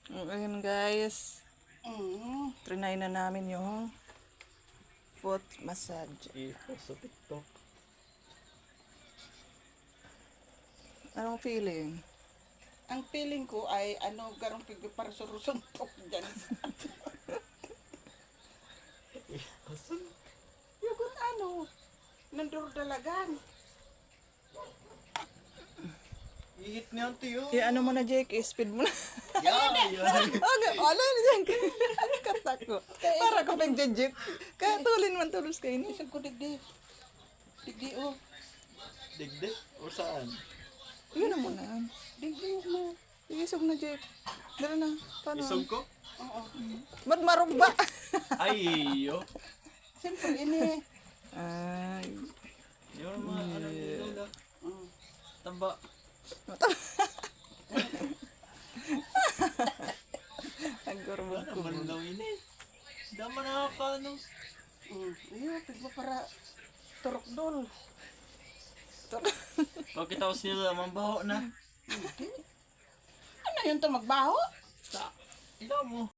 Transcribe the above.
Ayun guys, trinay na namin yung foot massage. I-post sa TikTok. Anong feeling? Ang feeling ko ay garong para surusuntok dyan. Asan? Yung nandurdalagan. Ihit niya ang tiyo. Ano mo na Jake, speed mo na. Yan! Okay, wala na dyan. Katako. Para ka pang jeep. Kaya tulin man tulos kayo ni. Isang ko digdi. Digdi o. Digdig? O saan? Yun na muna. Digdi mo. Iisog na Jake. Dala na. Paano? Isog ko? Oo. Ba't marugba? Ay, yo. Siyempre ini. Ay. Yung mga ano ni Lola. Tamba. Ang gurbo Ano ko. man daw ini? Dama nakakano. Ayun, pigma para turok dol. Pagkitaos nila, mambaho na. Ano yun to magbaho? Ilaw mo.